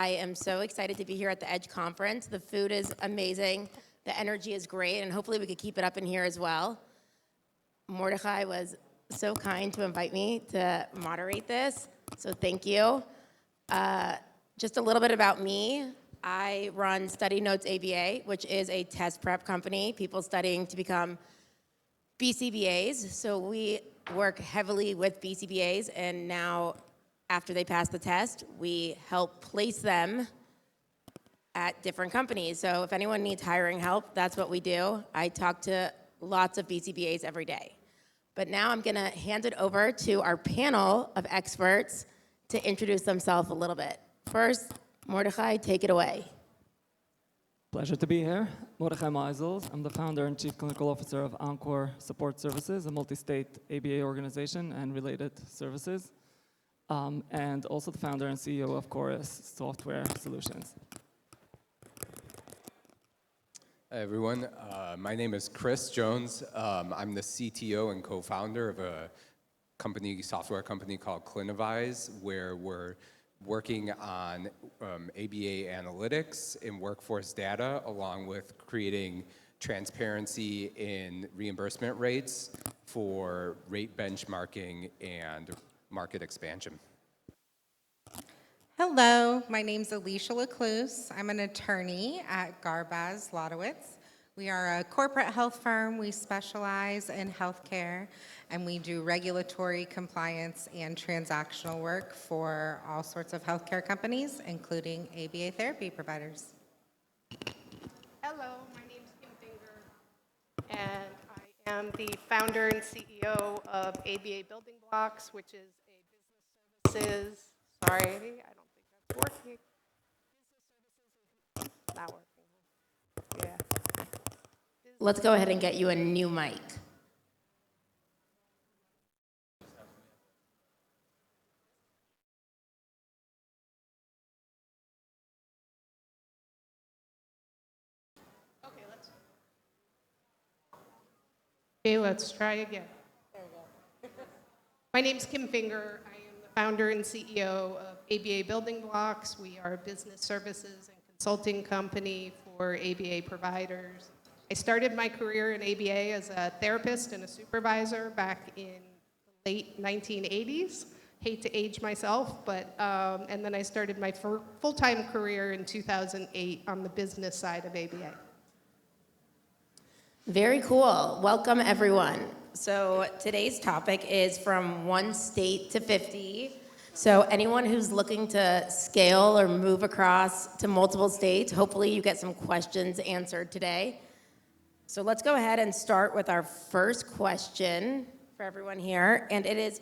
I am so excited to be here at the EDGE conference. The food is amazing, the energy is great, and hopefully we could keep it up in here as well. Mordechai was so kind to invite me to moderate this, so thank you. Just a little bit about me. I run Study Notes ABA, which is a test prep company, people studying to become BCBAs. So we work heavily with BCBAs, and now after they pass the test, we help place them at different companies. So if anyone needs hiring help, that's what we do. I talk to lots of BCBAs every day. But now I'm gonna hand it over to our panel of experts to introduce themselves a little bit. First, Mordechai, take it away. Pleasure to be here. Mordechai Meisels. I'm the founder and chief clinical officer of Encore Support Services, a multi-state ABA organization and related services, and also the founder and CEO of Chorus Software Solutions. Hi everyone, my name is Chris Jones. I'm the CTO and co-founder of a software company called Clinivise, where we're working on ABA analytics and workforce data, along with creating transparency in reimbursement rates for rate benchmarking and market expansion. Hello, my name's Ellesha LeCluyse. I'm an attorney at Garbacz, Zlotowitz. We are a corporate health firm. We specialize in healthcare, and we do regulatory compliance and transactional work for all sorts of healthcare companies, including ABA therapy providers. Hello, my name is Kim Finger, and I am the founder and CEO of ABA Building Blocks, which is a business services. Sorry, I don't think that's working. Business services, not working. Yeah. Let's go ahead and get you a new mic. Okay, let's try again. There we go. My name's Kim Finger. I am the founder and CEO of ABA Building Blocks. We are a business services and consulting company for ABA providers. I started my career in ABA as a therapist and a supervisor back in the late 1980s. Hate to age myself, but, and then I started my full-time career in 2008 on the business side of ABA. Very cool. Welcome, everyone. So today's topic is from 1 state to 50. So anyone who's looking to scale or move across to multiple states, hopefully you get some questions answered today. So let's go ahead and start with our first question for everyone here, and it is,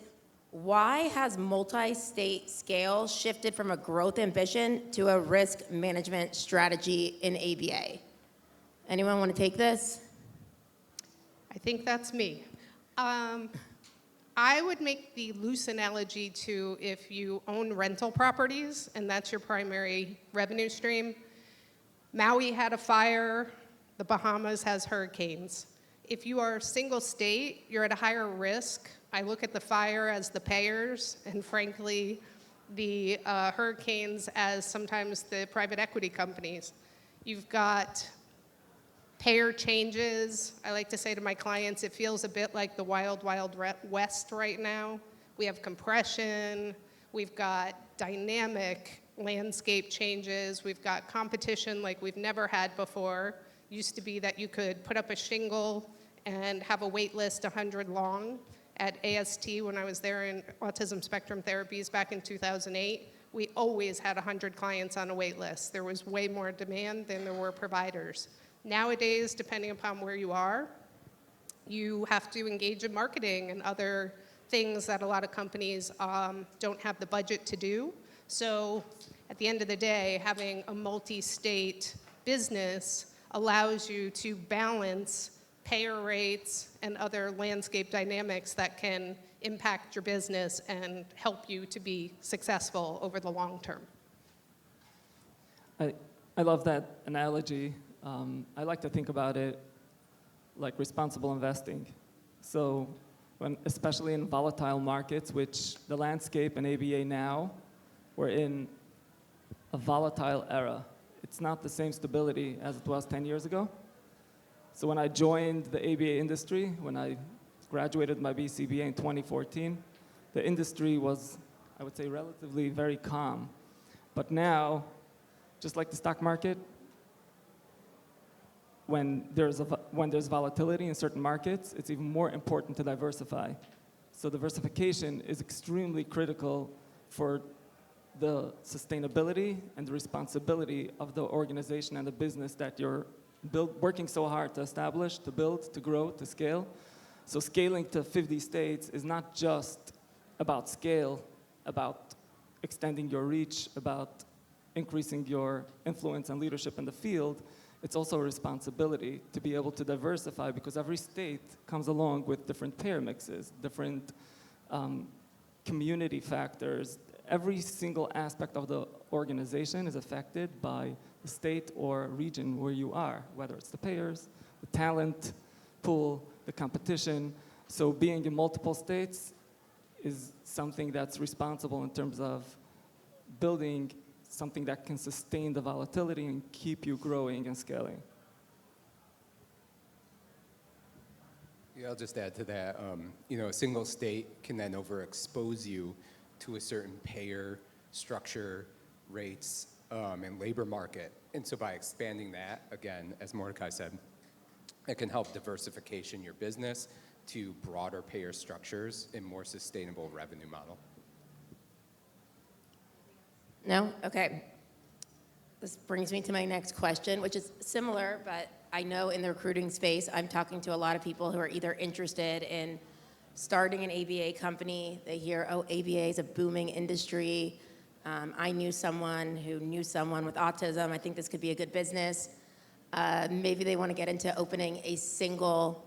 why has multi-state scale shifted from a growth ambition to a risk management strategy in ABA? Anyone want to take this? I think that's me. I would make the loose analogy to if you own rental properties and that's your primary revenue stream. Maui had a fire, the Bahamas has hurricanes. If you are a single state, you're at a higher risk. I look at the fire as the payers, and frankly, the hurricanes as sometimes the private equity companies. You've got payer changes. I like to say to my clients, it feels a bit like the wild, wild west right now. We have compression, we've got dynamic landscape changes, we've got competition like we've never had before. Used to be that you could put up a shingle and have a wait list 100 long. At AST, when I was there in autism spectrum therapies back in 2008, we always had 100 clients on a wait list. There was way more demand than there were providers. Nowadays, depending upon where you are, you have to engage in marketing and other things that a lot of companies don't have the budget to do. So at the end of the day, having a multi-state business allows you to balance payer rates and other landscape dynamics that can impact your business and help you to be successful over the long term. I love that analogy. I like to think about it like responsible investing. So especially in volatile markets, which the landscape in ABA now, we're in a volatile era. It's not the same stability as it was 10 years ago. So when I joined the ABA industry, when I graduated my BCBA in 2014, the industry was, I would say, relatively very calm. But now, just like the stock market, when there's volatility in certain markets, it's even more important to diversify. So diversification is extremely critical for the sustainability and the responsibility of the organization and the business that you're working so hard to establish, to build, to grow, to scale. So scaling to 50 states is not just about scale, about extending your reach, about increasing your influence and leadership in the field. It's also a responsibility to be able to diversify, because every state comes along with different payer mixes, different community factors. Every single aspect of the organization is affected by the state or region where you are, whether it's the payers, the talent pool, the competition. So being in multiple states is something that's responsible in terms of building something that can sustain the volatility and keep you growing and scaling. Yeah, I'll just add to that. A single state can then overexpose you to a certain payer structure, rates, and labor market. And so by expanding that, again, as Mordechai said, it can help diversification your business to broader payer structures and more sustainable revenue model. No? Okay. This brings me to my next question, which is similar, but I know in the recruiting space, I'm talking to a lot of people who are either interested in starting an ABA company. They hear, oh, ABA is a booming industry. I knew someone who knew someone with autism. I think this could be a good business. Maybe they want to get into opening a single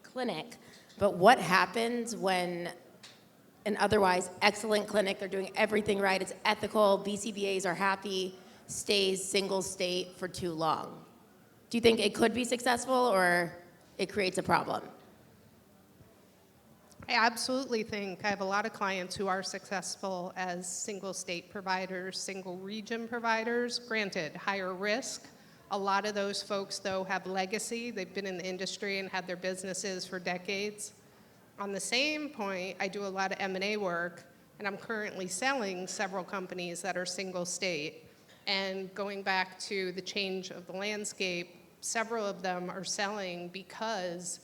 clinic. But what happens when an otherwise excellent clinic, they're doing everything right, it's ethical, BCBAs are happy, stays single state for too long? Do you think it could be successful, or it creates a problem? I absolutely think I have a lot of clients who are successful as single state providers, single region providers. Granted, higher risk. A lot of those folks, though, have legacy. They've been in the industry and had their businesses for decades. On the same point, I do a lot of M&A work, and I'm currently selling several companies that are single state. And going back to the change of the landscape, several of them are selling because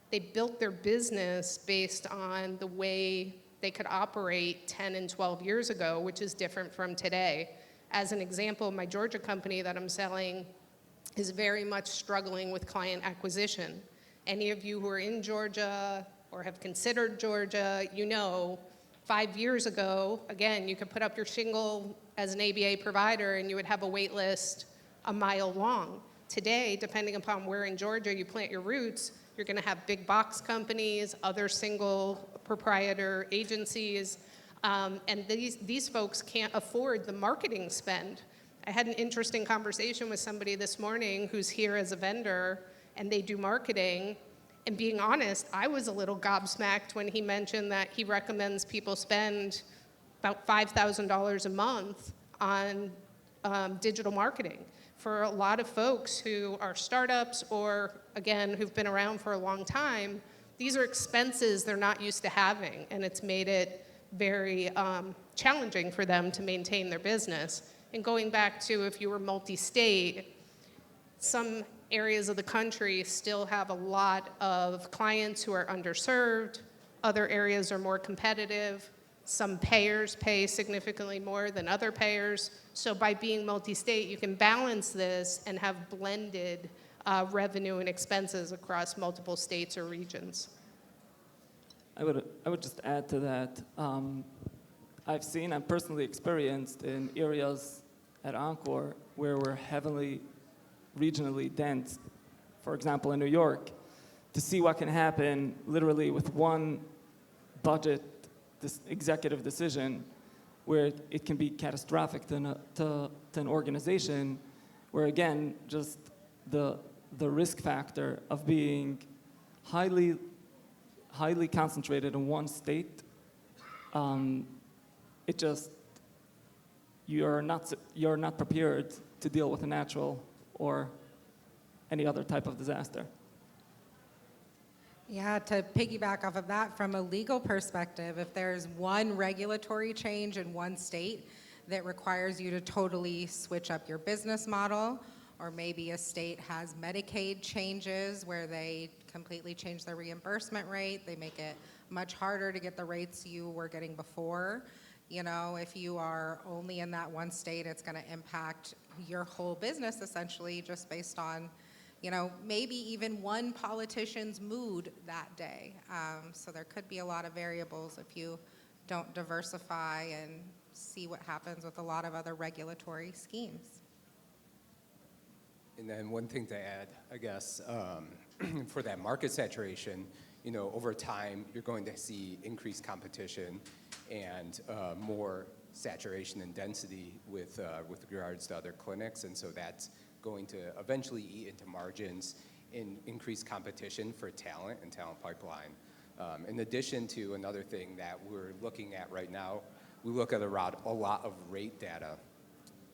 they built their business based on the way they could operate 10 and 12 years ago, which is different from today. As an example, my Georgia company that I'm selling is very much struggling with client acquisition. Any of you who are in Georgia or have considered Georgia, 5 years ago, again, you could put up your shingle as an ABA provider and you would have a wait list a mile long. Today, depending upon where in Georgia you plant your roots, you're gonna have big box companies, other single proprietor agencies, and these folks can't afford the marketing spend. I had an interesting conversation with somebody this morning who's here as a vendor, and they do marketing. And being honest, I was a little gobsmacked when he mentioned that he recommends people spend about $5,000 a month on digital marketing. For a lot of folks who are startups or, again, who've been around for a long time, these are expenses they're not used to having, and it's made it very challenging for them to maintain their business. And going back to if you were multi-state, some areas of the country still have a lot of clients who are underserved. Other areas are more competitive. Some payers pay significantly more than other payers. So by being multi-state, you can balance this and have blended revenue and expenses across multiple states or regions. I would just add to that. I've seen and personally experienced in areas at Encore where we're heavily regionally dense, for example, in New York, to see what can happen literally with one budget, this executive decision, where it can be catastrophic to an organization, where again, just the risk factor of being highly concentrated in one state, you're not prepared to deal with a natural or any other type of disaster. Yeah, to piggyback off of that, from a legal perspective, if there's one regulatory change in one state that requires you to totally switch up your business model, or maybe a state has Medicaid changes where they completely change their reimbursement rate, they make it much harder to get the rates you were getting before. You know, if you are only in that one state, it's going to impact your whole business essentially just based on, you know, maybe even one politician's mood that day. So there could be a lot of variables if you don't diversify and see what happens with a lot of other regulatory schemes. And then one thing to add, I guess, for that market saturation, you know, over time, you're going to see increased competition and more saturation and density with regards to other clinics. And so that's going to eventually eat into margins in increased competition for talent and talent pipeline. In addition to another thing that we're looking at right now, we look at a lot of rate data.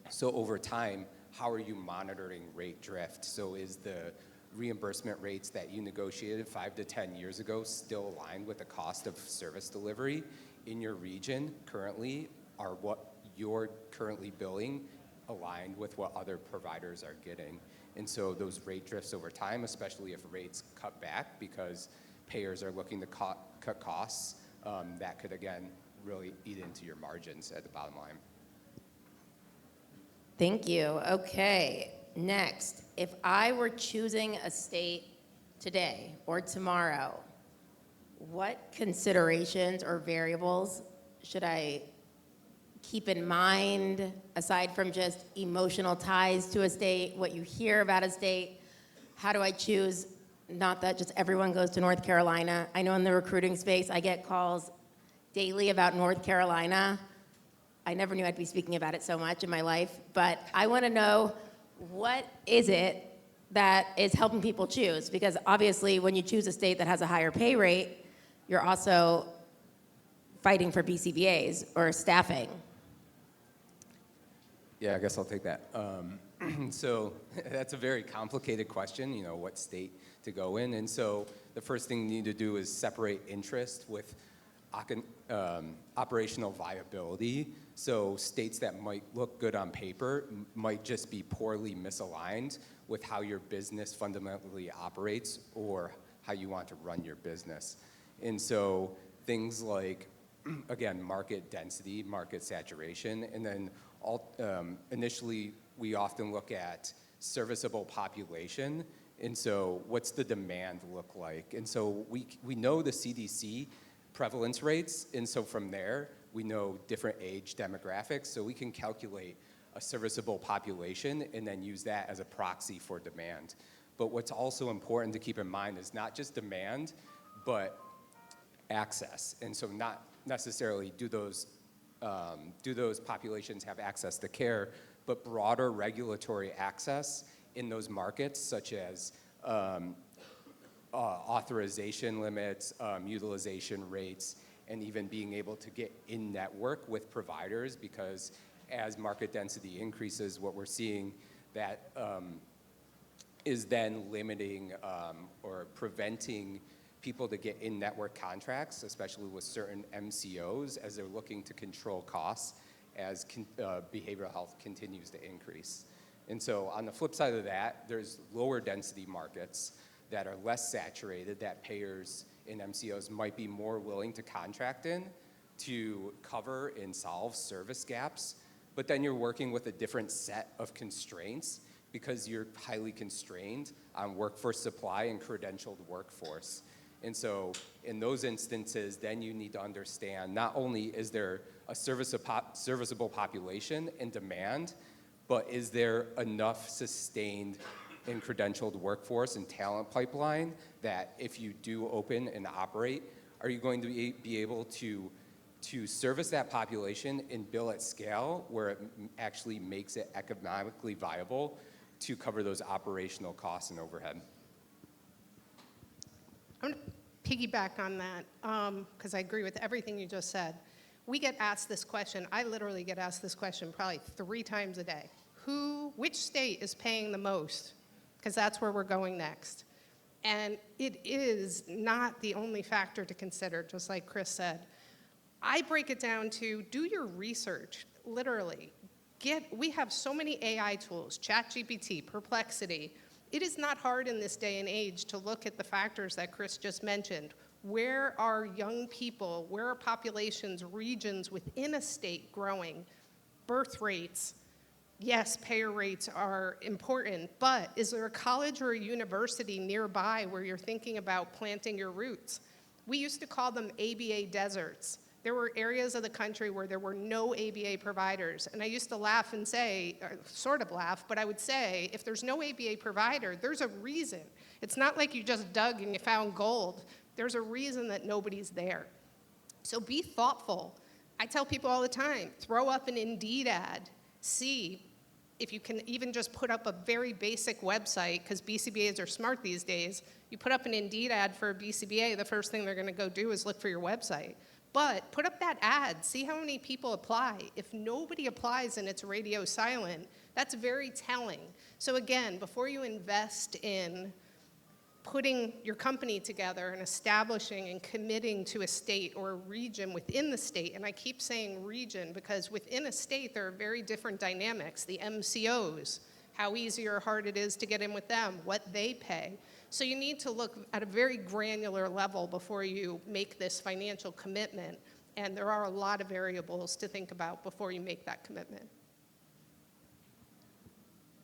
So over time, how are you monitoring rate drift? So is the reimbursement rates that you negotiated 5 to 10 years ago still aligned with the cost of service delivery in your region currently? Are what you're currently billing aligned with what other providers are getting? And so those rate drifts over time, especially if rates cut back because payers are looking to cut costs, that could again really eat into your margins at the bottom line. Thank you. Okay, next, if I were choosing a state today or tomorrow, what considerations or variables should I keep in mind aside from just emotional ties to a state, what you hear about a state? How do I choose? Not that just everyone goes to North Carolina. I know in the recruiting space, I get calls daily about North Carolina. I never knew I'd be speaking about it so much in my life, but I want to know, what is it that is helping people choose? Because obviously when you choose a state that has a higher pay rate, you're also fighting for BCBAs or staffing. Yeah, I guess I'll take that. So that's a very complicated question, you know, what state to go in. And so the first thing you need to do is separate interest with operational viability. So states that might look good on paper might just be poorly misaligned with how your business fundamentally operates or how you want to run your business. And so things like, again, market density, market saturation, and then initially we often look at serviceable population. And so what's the demand look like? And so we know the CDC prevalence rates, and so from there, we know different age demographics, so we can calculate a serviceable population and then use that as a proxy for demand. But what's also important to keep in mind is not just demand, but access. And so not necessarily do those populations have access to care, but broader regulatory access in those markets, such as authorization limits, utilization rates, and even being able to get in network with providers, because as market density increases, what we're seeing that is then limiting or preventing people to get in network contracts, especially with certain MCOs, as they're looking to control costs as behavioral health continues to increase. And so on the flip side of that, there's lower density markets that are less saturated, that payers and MCOs might be more willing to contract in to cover and solve service gaps. But then you're working with a different set of constraints because you're highly constrained on workforce supply and credentialed workforce. And so in those instances, then you need to understand not only is there a serviceable population and demand, but is there enough sustained and credentialed workforce and talent pipeline that if you do open and operate, are you going to be able to service that population and bill at scale where it actually makes it economically viable to cover those operational costs and overhead? I'm going to piggyback on that because I agree with everything you just said. we get asked this question. I literally get asked this question probably 3 times a day. Which state is paying the most? Because that's where we're going next. And it is not the only factor to consider, just like Chris said. I break it down to do your research, literally. We have so many AI tools, ChatGPT, Perplexity. It is not hard in this day and age to look at the factors that Chris just mentioned. Where are young people, where are populations, regions within a state growing? Birth rates. Yes, payer rates are important, but is there a college or a university nearby where you're thinking about planting your roots? We used to call them ABA deserts. There were areas of the country where there were no ABA providers, and I used to laugh and say, or sort of laugh, but I would say, if there's no ABA provider, there's a reason. It's not like you just dug and you found gold. There's a reason that nobody's there. So be thoughtful. I tell people all the time, throw up an Indeed ad, see if you can even just put up a very basic website, because BCBAs are smart these days. You put up an Indeed ad for a BCBA, the first thing they're going to go do is look for your website. But put up that ad, see how many people apply. If nobody applies and it's radio silent, that's very telling. So again, before you invest in putting your company together and establishing and committing to a state or a region within the state, and I keep saying region because within a state there are very different dynamics, the MCOs, how easy or hard it is to get in with them, what they pay. So you need to look at a very granular level before you make this financial commitment, and there are a lot of variables to think about before you make that commitment.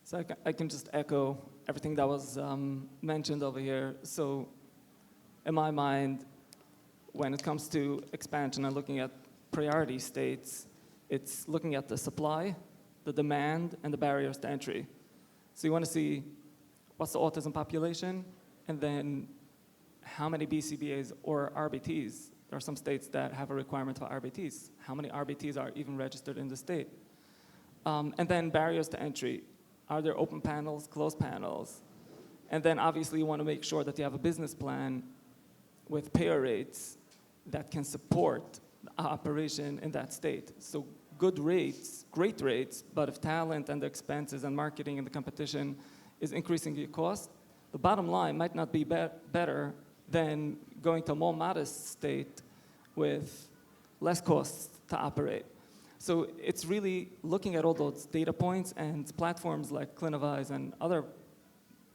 So I can just echo everything that was mentioned over here. So in my mind, when it comes to expansion and looking at priority states, it's looking at the supply, the demand, and the barriers to entry. So you want to see what's the autism population, and then how many BCBAs or RBTs. There are some states that have a requirement for RBTs. How many RBTs are even registered in the state? And then barriers to entry. Are there open panels, closed panels? And then obviously you want to make sure that you have a business plan with payer rates that can support the operation in that state. So good rates, great rates, but if talent and the expenses and marketing and the competition is increasing your cost, the bottom line might not be better than going to a more modest state with less costs to operate. So it's really looking at all those data points and platforms like Clinivise and other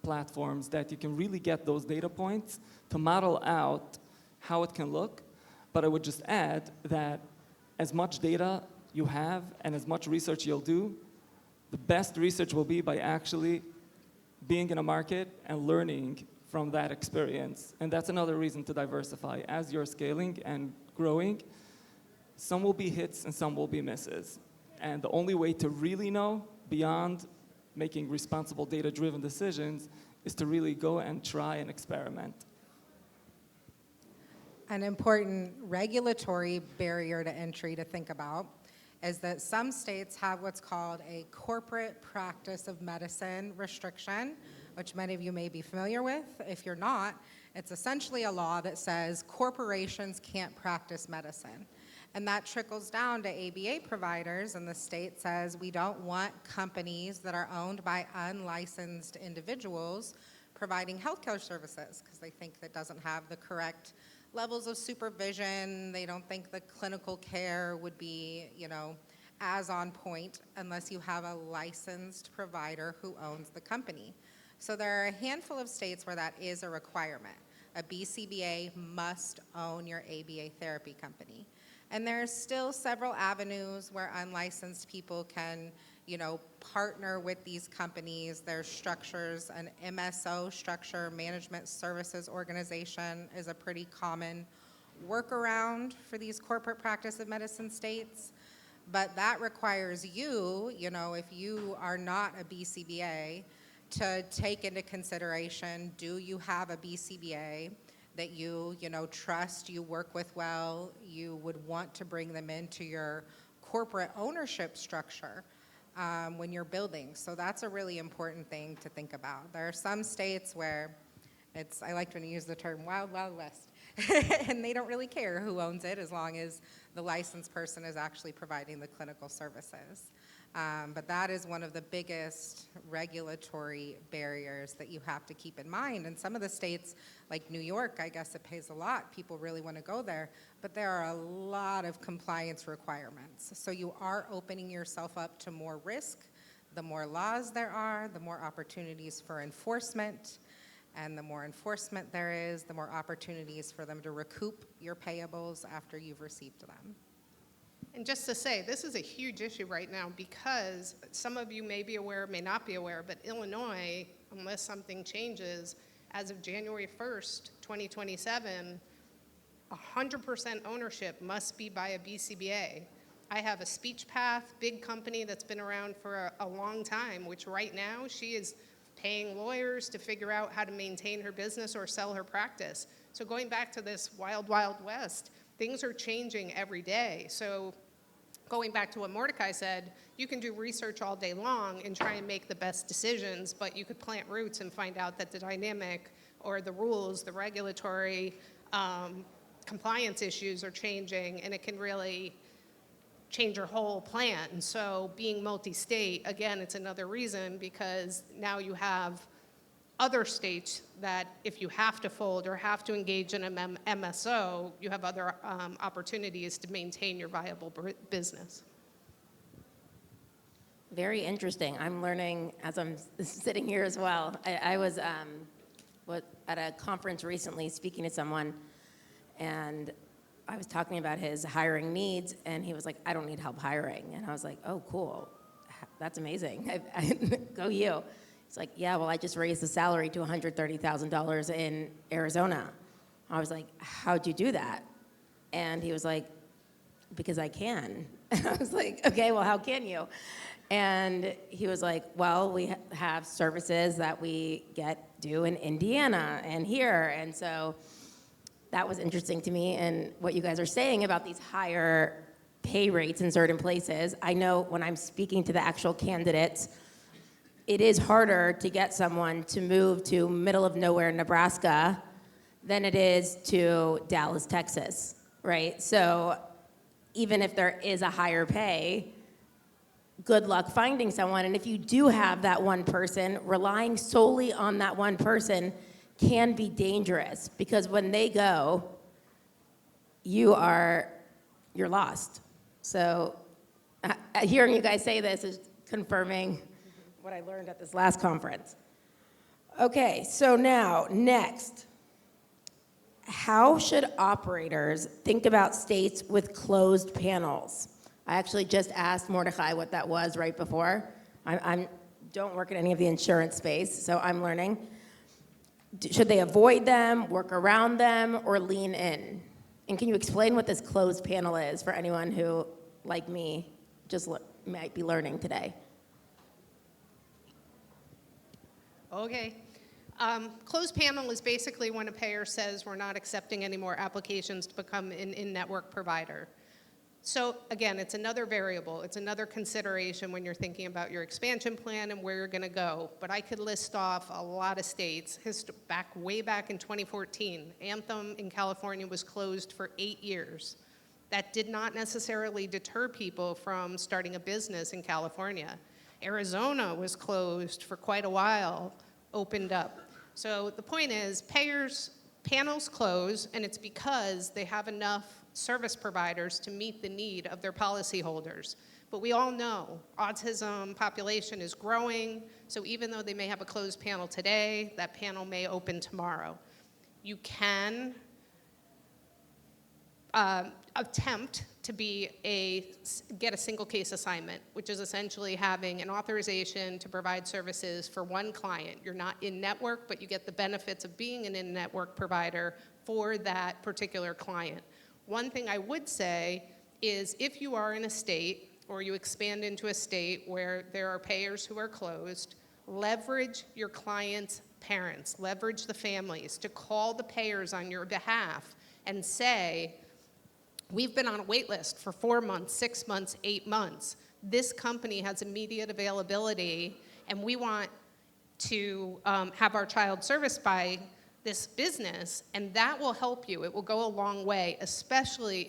platforms that you can really get those data points to model out how it can look. But I would just add that as much data you have and as much research you'll do, the best research will be by actually being in a market and learning from that experience. And that's another reason to diversify. As you're scaling and growing, some will be hits and some will be misses. And the only way to really know beyond making responsible data-driven decisions is to really go and try and experiment. An important regulatory barrier to entry to think about is that some states have what's called a corporate practice of medicine restriction, which many of you may be familiar with. If you're not, it's essentially a law that says corporations can't practice medicine. And that trickles down to ABA providers, and the state says we don't want companies that are owned by unlicensed individuals providing healthcare services because they think that doesn't have the correct levels of supervision. They don't think the clinical care would be, as on point unless you have a licensed provider who owns the company. So there are a handful of states where that is a requirement. A BCBA must own your ABA therapy company. And there's still several avenues where unlicensed people can, partner with these companies. There's structures, an MSO structure, Management Services Organization, is a pretty common workaround for these corporate practice of medicine states. But that requires you, if you are not a BCBA, to take into consideration, do you have a BCBA that you trust, you work with well, you would want to bring them into your corporate ownership structure when you're building. So that's a really important thing to think about. There are some states where I like to use the term wild, wild west. And they don't really care who owns it as long as the licensed person is actually providing the clinical services. But that is one of the biggest regulatory barriers that you have to keep in mind. And some of the states, like New York, I guess it pays a lot. People really want to go there. But there are a lot of compliance requirements. So you are opening yourself up to more risk. The more laws there are, the more opportunities for enforcement. And the more enforcement there is, the more opportunities for them to recoup your payables after you've received them. And just to say, this is a huge issue right now because some of you may be aware, may not be aware, but Illinois, unless something changes, as of January 1st, 2027, 100% ownership must be by a BCBA. I have a SpeechPath, big company that's been around for a long time, which right now she is paying lawyers to figure out how to maintain her business or sell her practice. So going back to this wild, wild west, things are changing every day. So going back to what Mordechai said, you can do research all day long and try and make the best decisions, but you could plant roots and find out that the dynamic or the rules, the regulatory compliance issues are changing, and it can really change your whole plan. And so being multi-state, again, it's another reason because now you have other states that if you have to fold or have to engage in an MSO, you have other opportunities to maintain your viable business. Very interesting. I'm learning as I'm sitting here as well. I was at a conference recently speaking to someone, and I was talking about his hiring needs, and he was like, I don't need help hiring. And I was like, oh, cool. That's amazing. Go you. It's like, yeah, well, I just raised the salary to $130,000 in Arizona. I was like, how'd you do that? And he was like, because I can. And I was like, okay, well, how can you? And he was like, well, we have services that we do in Indiana and here. And so that was interesting to me. And what you guys are saying about these higher pay rates in certain places, I know when I'm speaking to the actual candidates, it is harder to get someone to move to middle of nowhere, Nebraska, than it is to Dallas, Texas, right? So even if there is a higher pay, good luck finding someone. And if you do have that one person, relying solely on that one person can be dangerous because when they go, you're lost. So hearing you guys say this is confirming what I learned at this last conference. Okay, so now, next. How should operators think about states with closed panels? I actually just asked Mordechai what that was right before. I don't work in any of the insurance space, so I'm learning. Should they avoid them, work around them, or lean in? And can you explain what this closed panel is for anyone who, like me, just might be learning today? Okay. Closed panel is basically when a payer says we're not accepting any more applications to become an in-network provider. So again, it's another variable. It's another consideration when you're thinking about your expansion plan and where you're going to go. But I could list off a lot of states. Way back in 2014, Anthem in California was closed for 8 years. That did not necessarily deter people from starting a business in California. Arizona was closed for quite a while, opened up. So the point is, panels close, and it's because they have enough service providers to meet the need of their policyholders. But we all know autism population is growing, so even though they may have a closed panel today, that panel may open tomorrow. You can attempt to get a single case assignment, which is essentially having an authorization to provide services for one client. You're not in network, but you get the benefits of being an in-network provider for that particular client. One thing I would say is if you are in a state or you expand into a state where there are payers who are closed, leverage your clients' parents, leverage the families to call the payers on your behalf and say, we've been on a wait list for 4 months, 6 months, 8 months. This company has immediate availability, and we want to have our child serviced by this business, and that will help you. It will go a long way, especially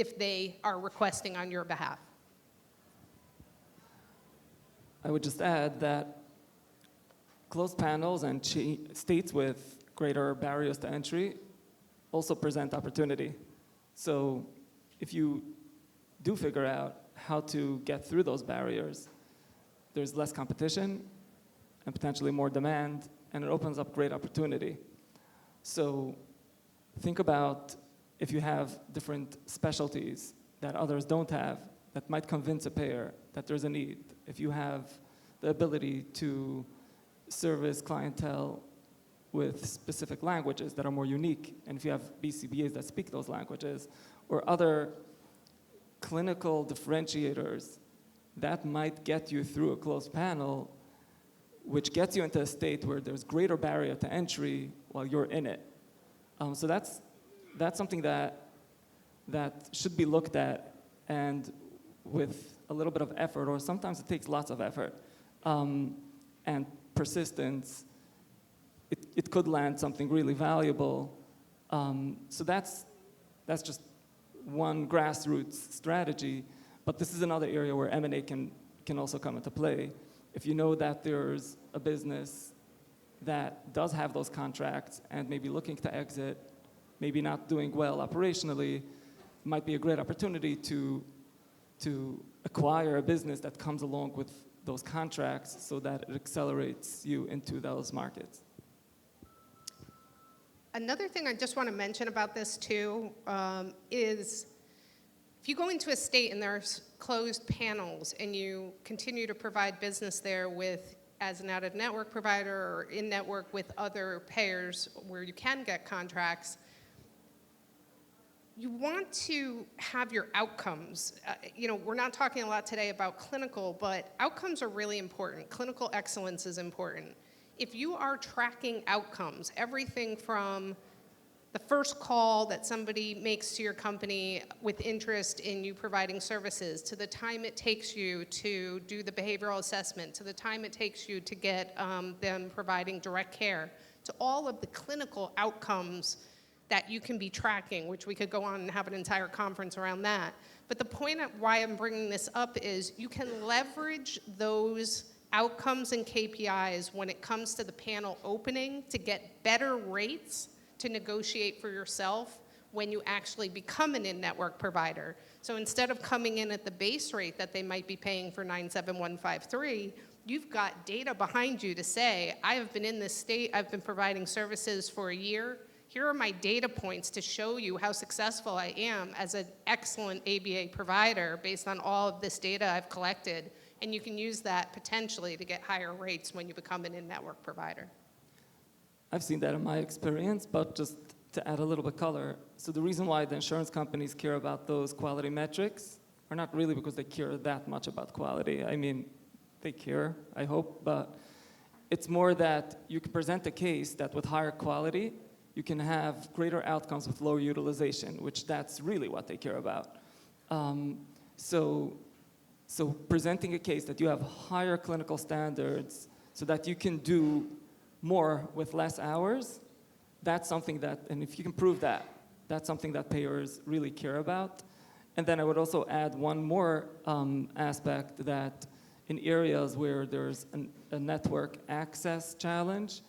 if they are requesting on your behalf. I would just add that closed panels and states with greater barriers to entry also present opportunity. So if you do figure out how to get through those barriers, there's less competition and potentially more demand, and it opens up great opportunity. So think about if you have different specialties that others don't have that might convince a payer that there's a need. If you have the ability to service clientele with specific languages that are more unique, and if you have BCBAs that speak those languages, or other clinical differentiators that might get you through a closed panel, which gets you into a state where there's greater barrier to entry while you're in it. So that's something that should be looked at, and with a little bit of effort, or sometimes it takes lots of effort, and persistence, it could land something really valuable. So that's just one grassroots strategy, but this is another area where M&A can also come into play. If you know that there's a business that does have those contracts and maybe looking to exit, maybe not doing well operationally, it might be a great opportunity to acquire a business that comes along with those contracts so that it accelerates you into those markets. Another thing I just want to mention about this too is if you go into a state and there's closed panels and you continue to provide business there with as an out-of-network provider or in-network with other payers where you can get contracts, you want to have your outcomes. We're not talking a lot today about clinical, but outcomes are really important. Clinical excellence is important. If you are tracking outcomes, everything from the first call that somebody makes to your company with interest in you providing services, to the time it takes you to do the behavioral assessment, to the time it takes you to get them providing direct care, to all of the clinical outcomes that you can be tracking, which we could go on and have an entire conference around that. But the point of why I'm bringing this up is you can leverage those outcomes and KPIs when it comes to the panel opening to get better rates to negotiate for yourself when you actually become an in-network provider. So instead of coming in at the base rate that they might be paying for 97153, you've got data behind you to say, I have been in this state, I've been providing services for a year. Here are my data points to show you how successful I am as an excellent ABA provider based on all of this data I've collected. And you can use that potentially to get higher rates when you become an in-network provider. I've seen that in my experience, but just to add a little bit color. So the reason why the insurance companies care about those quality metrics are not really because they care that much about quality. I mean, they care, I hope, but it's more that you can present a case that with higher quality, you can have greater outcomes with lower utilization, which that's really what they care about. So presenting a case that you have higher clinical standards so that you can do more with less hours, that's something that, and if you can prove that, that's something that payers really care about. And then I would also add one more aspect, that in areas where there's a network access challenge,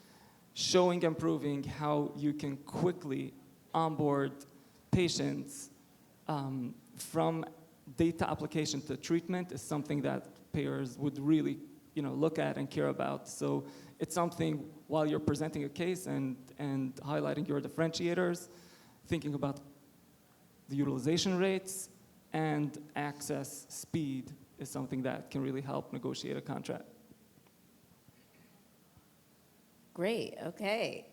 showing and proving how you can quickly onboard patients from data application to treatment is something that payers would really look at and care about. So it's something, while you're presenting a case and highlighting your differentiators, thinking about the utilization rates and access speed is something that can really help negotiate a contract. Great, okay.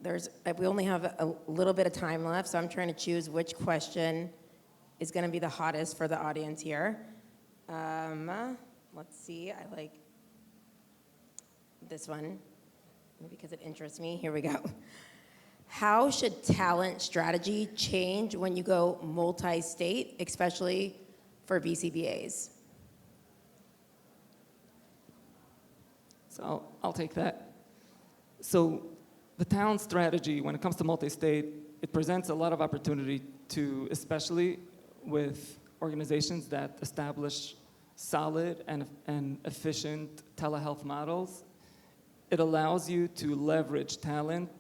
We only have a little bit of time left, so I'm trying to choose which question is going to be the hottest for the audience here. Let's see, I like this one, maybe because it interests me. Here we go. How should talent strategy change when you go multi-state, especially for BCBAs? So I'll take that. So the talent strategy, when it comes to multi-state, it presents a lot of opportunity to, especially with organizations that establish solid and efficient telehealth models. It allows you to leverage talent,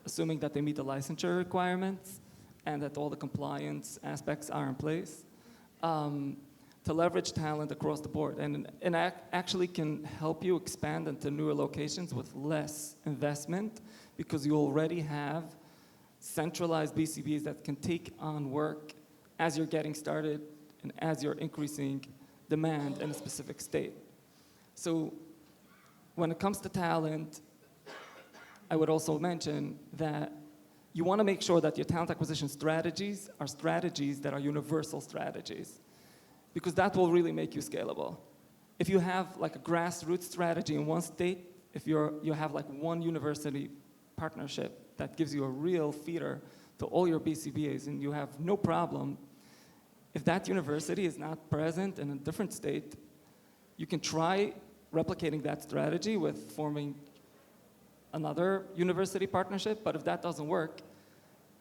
assuming that they meet the licensure requirements and that all the compliance aspects are in place, to leverage talent across the board. And actually can help you expand into newer locations with less investment because you already have centralized BCBAs that can take on work as you're getting started and as you're increasing demand in a specific state. So when it comes to talent, I would also mention that you want to make sure that your talent acquisition strategies are strategies that are universal strategies, because that will really make you scalable. If you have like a grassroots strategy in one state, if you have like one university partnership that gives you a real feeder to all your BCBAs and you have no problem, if that university is not present in a different state, you can try replicating that strategy with forming another university partnership, but if that doesn't work,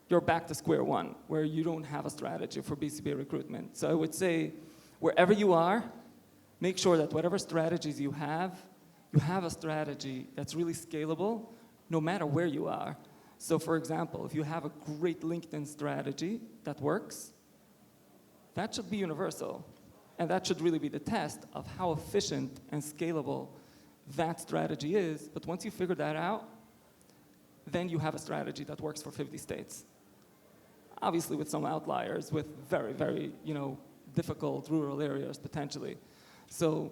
you're back to square one, where you don't have a strategy for BCBA recruitment. So I would say, wherever you are, make sure that whatever strategies you have a strategy that's really scalable, no matter where you are. So for example, if you have a great LinkedIn strategy that works, that should be universal. And that should really be the test of how efficient and scalable that strategy is. But once you figure that out, then you have a strategy that works for 50 states. Obviously with some outliers, with very, very, difficult rural areas potentially. So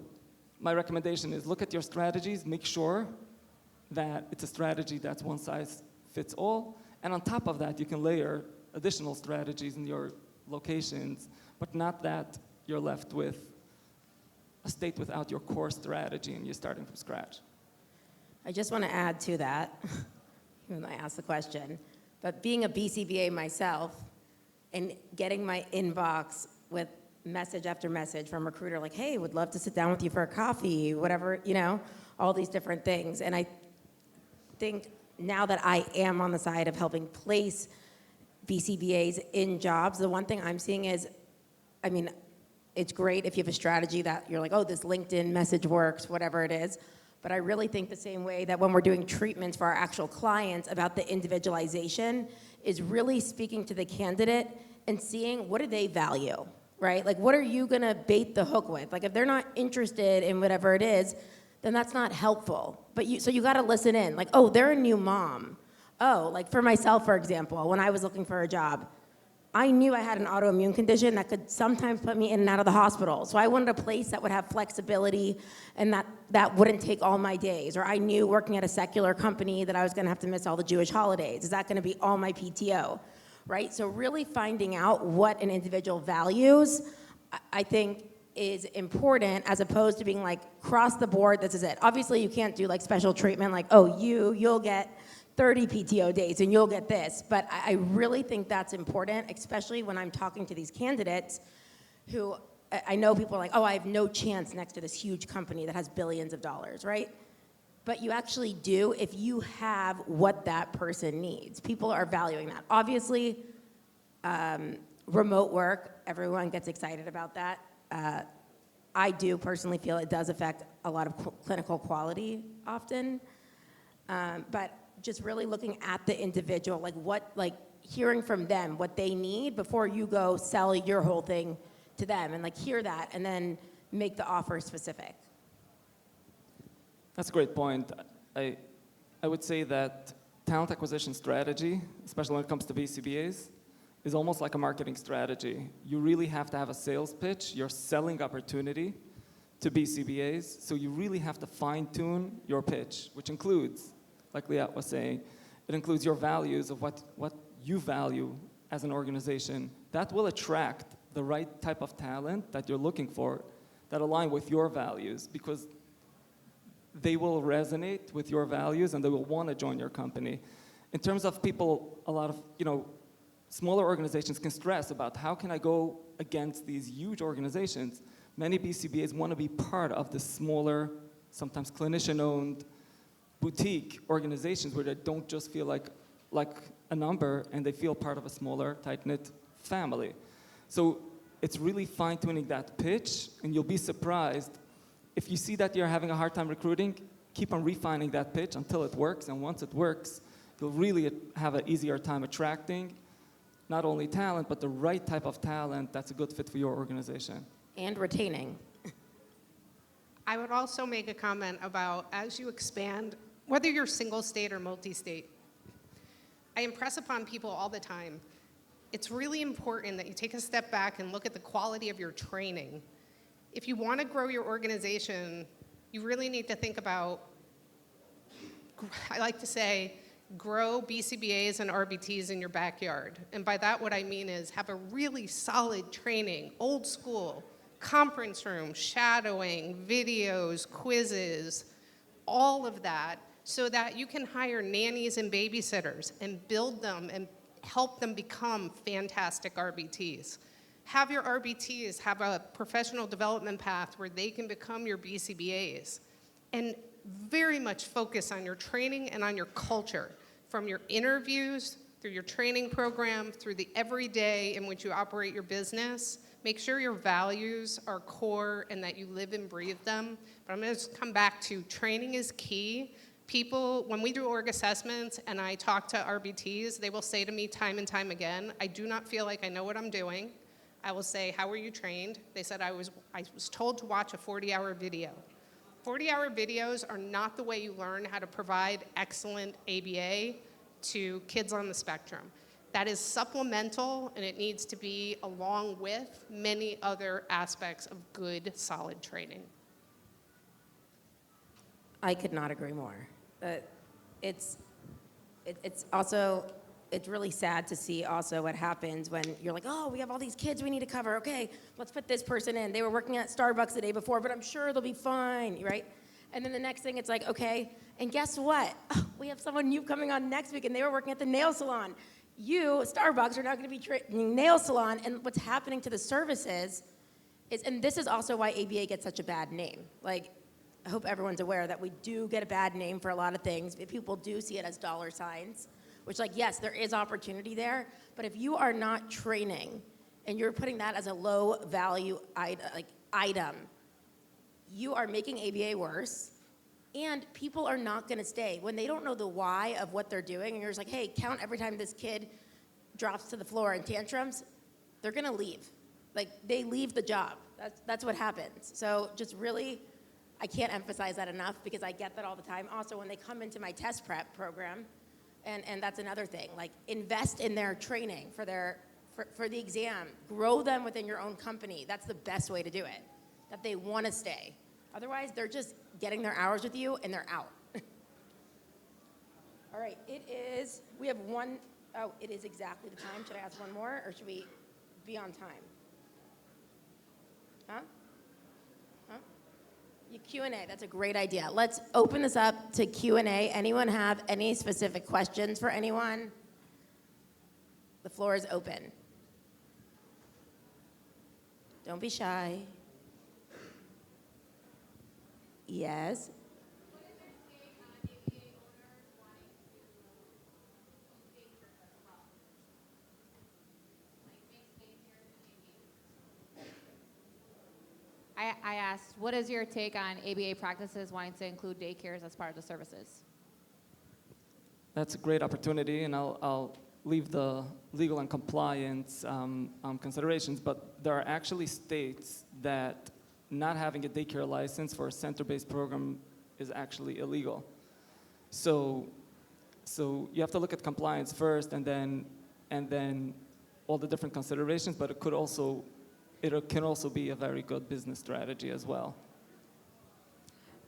my recommendation is look at your strategies, make sure that it's a strategy that's one size fits all. And on top of that, you can layer additional strategies in your locations, but not that you're left with a state without your core strategy and you're starting from scratch. I just want to add to that, even though I asked the question, but being a BCBA myself and getting my inbox with message after message from a recruiter like, hey, would love to sit down with you for a coffee, whatever, all these different things. And I think now that I am on the side of helping place BCBAs in jobs, the one thing I'm seeing is, it's great if you have a strategy that you're like, oh, this LinkedIn message works, whatever it is. But I really think the same way that when we're doing treatments for our actual clients about the individualization is really speaking to the candidate and seeing what do they value, right? Like, what are you gonna bait the hook with? Like, if they're not interested in whatever it is, then that's not helpful. So you gotta listen in. Like, oh, they're a new mom. Oh, like for myself, for example, when I was looking for a job, I knew I had an autoimmune condition that could sometimes put me in and out of the hospital. So I wanted a place that would have flexibility and that wouldn't take all my days. Or I knew working at a secular company that I was gonna have to miss all the Jewish holidays. Is that gonna be all my PTO, right? So really finding out what an individual values, I think is important as opposed to being like, cross the board, this is it. Obviously you can't do like special treatment like, oh, you'll get 30 PTO days and you'll get this. But I really think that's important, especially when I'm talking to these candidates who, I know people are like, oh, I have no chance next to this huge company that has billions of dollars, right? But you actually do if you have what that person needs. People are valuing that. Obviously, remote work, everyone gets excited about that. I do personally feel it does affect a lot of clinical quality often. But just really looking at the individual, like hearing from them what they need before you go sell your whole thing to them, and like hear that and then make the offer specific. That's a great point. I would say that talent acquisition strategy, especially when it comes to BCBAs, is almost like a marketing strategy. You really have to have a sales pitch, your selling opportunity to BCBAs, so you really have to fine-tune your pitch, which includes, like Liat was saying, it includes your values of what you value as an organization. That will attract the right type of talent that you're looking for that align with your values, because they will resonate with your values and they will want to join your company. In terms of people, a lot of smaller organizations can stress about how can I go against these huge organizations. Many BCBAs want to be part of the smaller, sometimes clinician-owned boutique organizations where they don't just feel like a number and they feel part of a smaller, tight-knit family. So it's really fine-tuning that pitch, and you'll be surprised. If you see that you're having a hard time recruiting, keep on refining that pitch until it works, and once it works, you'll really have an easier time attracting not only talent, but the right type of talent that's a good fit for your organization. And retaining. I would also make a comment about as you expand, whether you're single state or multi-state, I impress upon people all the time, it's really important that you take a step back and look at the quality of your training. If you want to grow your organization, you really need to think about, I like to say, grow BCBAs and RBTs in your backyard. And by that, what I mean is have a really solid training, old school, conference room, shadowing, videos, quizzes, all of that, so that you can hire nannies and babysitters and build them and help them become fantastic RBTs. Have your RBTs have a professional development path where they can become your BCBAs. And very much focus on your training and on your culture, from your interviews, through your training program, through the everyday in which you operate your business. Make sure your values are core and that you live and breathe them. But I'm going to come back to training is key. People, when we do org assessments and I talk to RBTs, they will say to me time and time again, I do not feel like I know what I'm doing. I will say, how were you trained? They said, I was told to watch a 40-hour video. 40-hour videos are not the way you learn how to provide excellent ABA to kids on the spectrum. That is supplemental, and it needs to be along with many other aspects of good, solid training. I could not agree more. It's also, it's really sad to see also what happens when you're like, oh, we have all these kids we need to cover. Okay, let's put this person in. They were working at Starbucks the day before, but I'm sure they'll be fine, right? And then the next thing, it's like, okay, and guess what? Oh, we have someone new coming on next week, and they were working at the nail salon. You, Starbucks, are now going to be training nail salon, and what's happening to the services is, and this is also why ABA gets such a bad name. Like, I hope everyone's aware that we do get a bad name for a lot of things. People do see it as dollar signs, which, like, yes, there is opportunity there, but if you are not training and you're putting that as a low value item, you are making ABA worse, and people are not going to stay. When they don't know the why of what they're doing, and you're just like, hey, count every time this kid drops to the floor in tantrums, they're going to leave. Like, they leave the job. That's what happens. So just really, I can't emphasize that enough because I get that all the time. Also, when they come into my test prep program, and that's another thing, like invest in their training for the exam. Grow them within your own company. That's the best way to do it, that they want to stay. Otherwise, they're just getting their hours with you and they're out. All right, we have one, oh, it is exactly the time. Should I ask one more or should we be on time? Huh? Q&A, that's a great idea. Let's open this up to Q&A. Anyone have any specific questions for anyone? The floor is open. Don't be shy. Yes? I asked, what is your take on ABA practices wanting to include daycares as part of the services? That's a great opportunity, and I'll leave the legal and compliance considerations, but there are actually states that not having a daycare license for a center-based program is actually illegal. So you have to look at compliance first, and then all the different considerations, but it can also be a very good business strategy as well.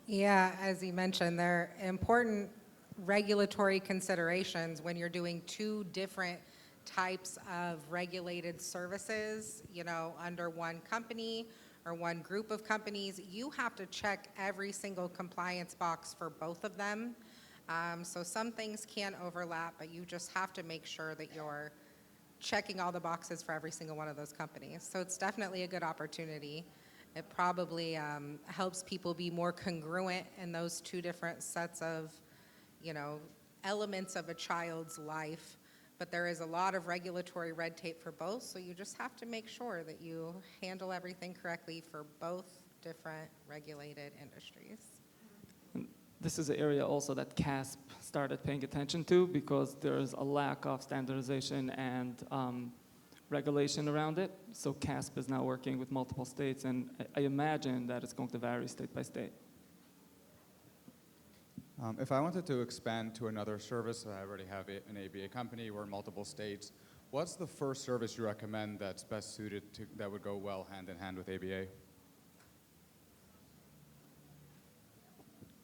Yeah, as you mentioned, there are important regulatory considerations when you're doing two different types of regulated services, under one company or one group of companies. You have to check every single compliance box for both of them. So some things can overlap, but you just have to make sure that you're checking all the boxes for every single one of those companies. So it's definitely a good opportunity. It probably helps people be more congruent in those two different sets of elements of a child's life, but there is a lot of regulatory red tape for both, so you just have to make sure that you handle everything correctly for both different regulated industries. This is an area also that CASP started paying attention to because there's a lack of standardization and regulation around it. So CASP is now working with multiple states, and I imagine that it's going to vary state by state. If I wanted to expand to another service, I already have an ABA company, we're in multiple states. What's the first service you recommend that's best suited to, that would go well hand in hand with ABA?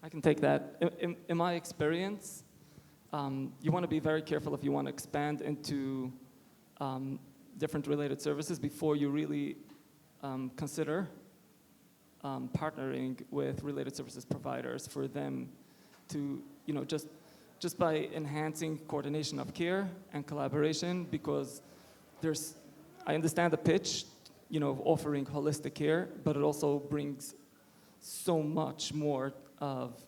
I can take that. In my experience, you want to be very careful if you want to expand into different related services before you really consider partnering with related services providers for them to, just by enhancing coordination of care and collaboration, because I understand the pitch, of offering holistic care, but it also brings so much more of,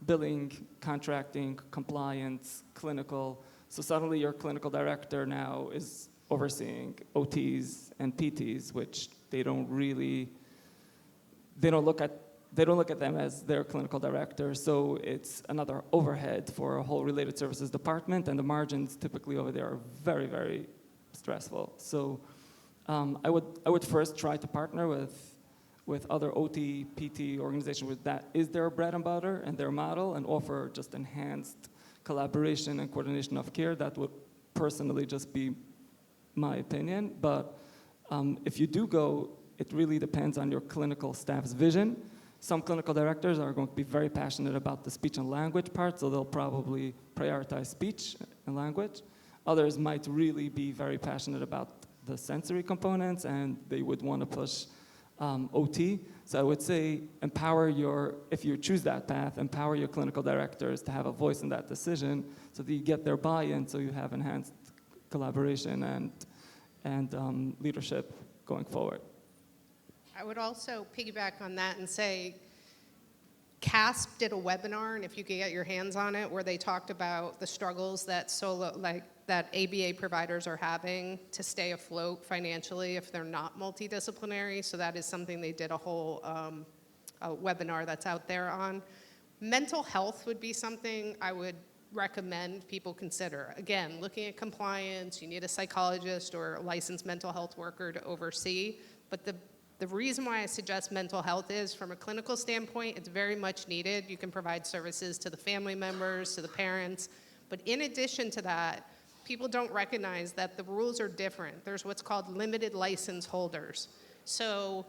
billing, contracting, compliance, clinical. So suddenly your clinical director now is overseeing OTs and PTs, which they don't look at them as their clinical director. So it's another overhead for a whole related services department, and the margins typically over there are very, very stressful. So I would first try to partner with other OT, PT organizations with that is their bread and butter and their model, and offer just enhanced collaboration and coordination of care. That would personally just be my opinion. But if you do go, it really depends on your clinical staff's vision. Some clinical directors are going to be very passionate about the speech and language part, so they'll probably prioritize speech and language. Others might really be very passionate about the sensory components, and they would want to push OT. So I would say if you choose that path, empower your clinical directors to have a voice in that decision so that you get their buy-in, so you have enhanced collaboration and leadership going forward. I would also piggyback on that and say CASP did a webinar, and if you could get your hands on it, where they talked about the struggles that that ABA providers are having to stay afloat financially if they're not multidisciplinary. So that is something they did a whole webinar that's out there on. Mental health would be something I would recommend people consider. Again, looking at compliance, you need a psychologist or a licensed mental health worker to oversee. But the reason why I suggest mental health is, from a clinical standpoint, it's very much needed. You can provide services to the family members, to the parents. But in addition to that, people don't recognize that the rules are different. There's what's called limited license holders. So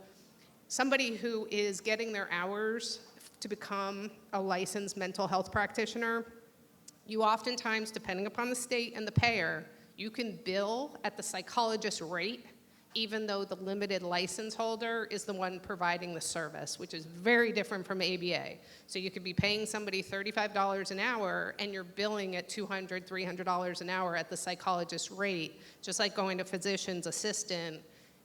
somebody who is getting their hours to become a licensed mental health practitioner, you oftentimes, depending upon the state and the payer, you can bill at the psychologist rate, even though the limited license holder is the one providing the service, which is very different from ABA. So you could be paying somebody $35 an hour, and you're billing at $200, $300 an hour at the psychologist rate, just like going to physician's assistant,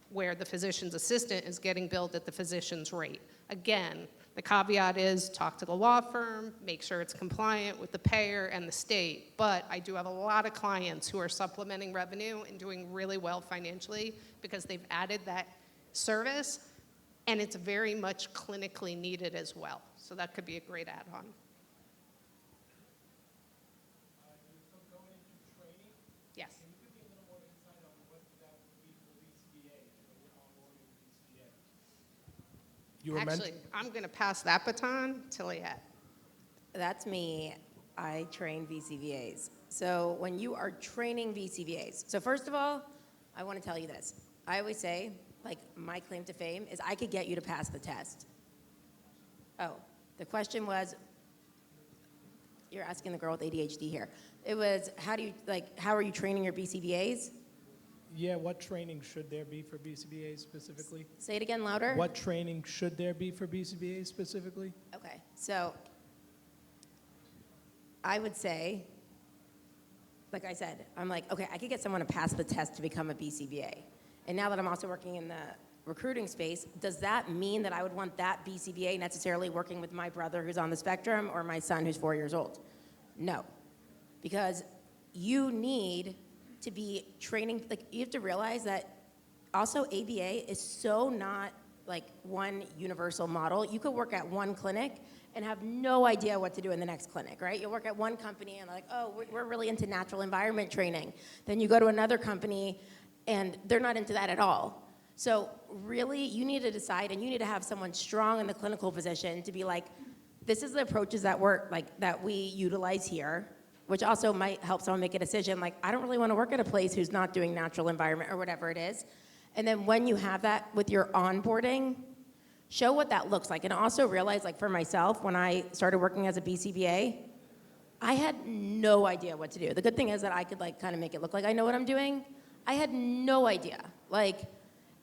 where the physician's assistant is getting billed at the physician's rate. Again, the caveat is talk to the law firm, make sure it's compliant with the payer and the state. But I do have a lot of clients who are supplementing revenue and doing really well financially because they've added that service, and it's very much clinically needed as well. So that could be a great add-on. Yes. Actually, I'm going to pass that baton to Liat. That's me. I train VCVAs. So when you are training VCVAs, so first of all, I want to tell you this. I always say, my claim to fame is I could get you to pass the test. Oh, the question was, you're asking the girl with ADHD here. It was, how are you training your BCVAs? Yeah, what training should there be for BCBA specifically? Say it again louder. What training should there be for BCBA specifically? Okay, so I would say, like I said, I'm like, okay, I could get someone to pass the test to become a BCBA. And now that I'm also working in the recruiting space, does that mean that I would want that BCBA necessarily working with my brother who's on the spectrum or my son who's 4 years old? No. Because you need to be training, like, you have to realize that also ABA is so not like one universal model. You could work at one clinic and have no idea what to do in the next clinic, right? You'll work at one company and like, oh, we're really into natural environment training. Then you go to another company and they're not into that at all. So really, you need to decide, and you need to have someone strong in the clinical position to be like, this is the approaches that work, like that we utilize here, which also might help someone make a decision. Like, I don't really want to work at a place who's not doing natural environment or whatever it is. And then when you have that with your onboarding, show what that looks like. And also realize, like for myself, when I started working as a BCBA, I had no idea what to do. The good thing is that I could like kind of make it look like I know what I'm doing. I had no idea.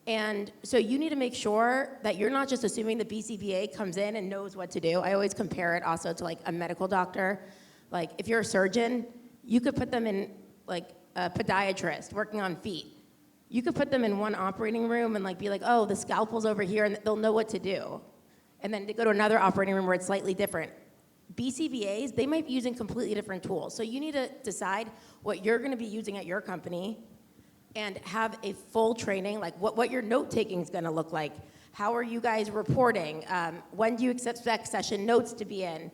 And so you need to make sure that you're not just assuming the BCBA comes in and knows what to do. I always compare it also to like a medical doctor. Like if you're a surgeon, you could put them in like a podiatrist working on feet. You could put them in one operating room and like be like, oh, the scalpel's over here, and they'll know what to do. And then they go to another operating room where it's slightly different. BCBAs, they might be using completely different tools. So you need to decide what you're gonna be using at your company and have a full training, like what your note-taking is gonna look like. How are you guys reporting? When do you expect session notes to be in?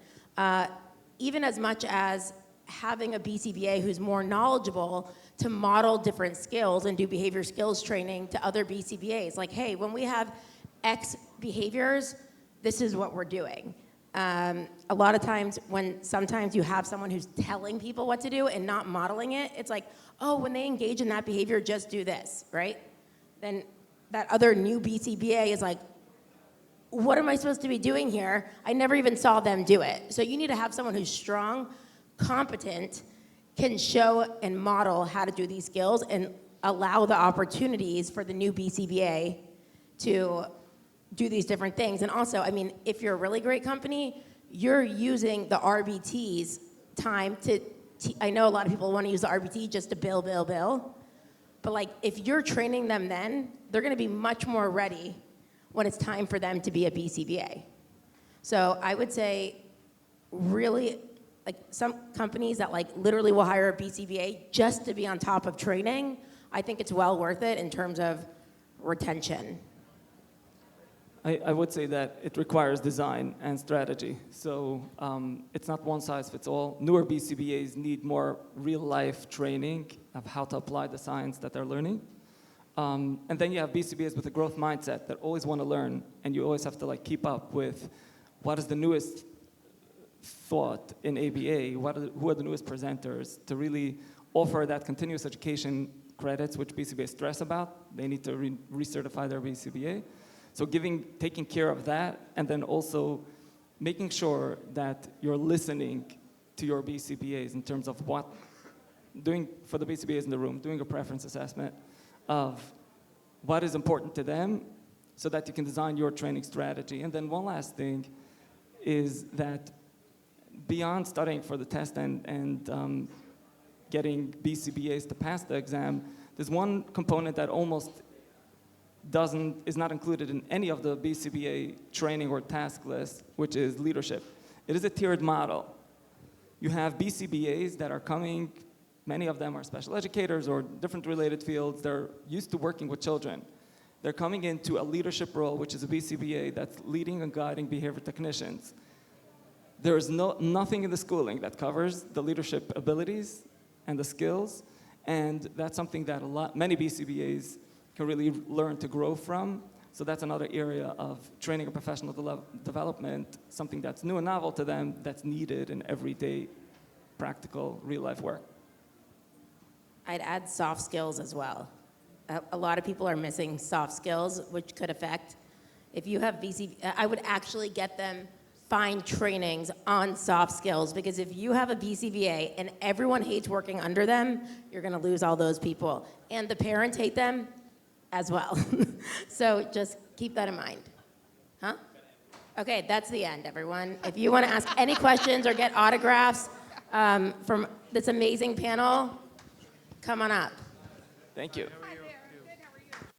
Even as much as having a BCBA who's more knowledgeable to model different skills and do behavior skills training to other BCBAs. Like, hey, when we have X behaviors, this is what we're doing. A lot of times sometimes you have someone who's telling people what to do and not modeling it, it's like, oh, when they engage in that behavior, just do this, right? Then that other new BCBA is like, what am I supposed to be doing here? I never even saw them do it. So you need to have someone who's strong, competent, can show and model how to do these skills and allow the opportunities for the new BCBA to do these different things. And also, I mean, if you're a really great company, you're using the RBT's time to, I know a lot of people want to use the RBT just to bill. But like, if you're training them then, they're gonna be much more ready when it's time for them to be a BCBA. So I would say, really, like some companies that like literally will hire a BCBA just to be on top of training, I think it's well worth it in terms of retention. I would say that it requires design and strategy. So it's not one size fits all. Newer BCBAs need more real-life training of how to apply the science that they're learning. And then you have BCBAs with a growth mindset that always want to learn, and you always have to like keep up with what is the newest thought in ABA, who are the newest presenters, to really offer that continuous education credits, which BCBAs stress about. They need to recertify their BCBA. So taking care of that, and then also making sure that you're listening to your BCBAs in terms of doing for the BCBAs in the room, doing a preference assessment of what is important to them so that you can design your training strategy. And then one last thing is that beyond studying for the test and getting BCBAs to pass the exam, there's one component that almost is not included in any of the BCBA training or task list, which is leadership. It is a tiered model. You have BCBAs that are coming, many of them are special educators or different related fields. They're used to working with children. They're coming into a leadership role, which is a BCBA that's leading and guiding behavior technicians. There is nothing in the schooling that covers the leadership abilities and the skills, and that's something that many BCBAs can really learn to grow from. So that's another area of training and professional development, something that's new and novel to them, that's needed in everyday, practical, real-life work. I'd add soft skills as well. A lot of people are missing soft skills, which could affect, if you have I would actually get them find trainings on soft skills, because if you have a BCBA and everyone hates working under them, you're gonna lose all those people. And the parents hate them as well. So just keep that in mind. Huh? Okay, that's the end, everyone. If you wanna ask any questions or get autographs from this amazing panel, come on up. Thank you.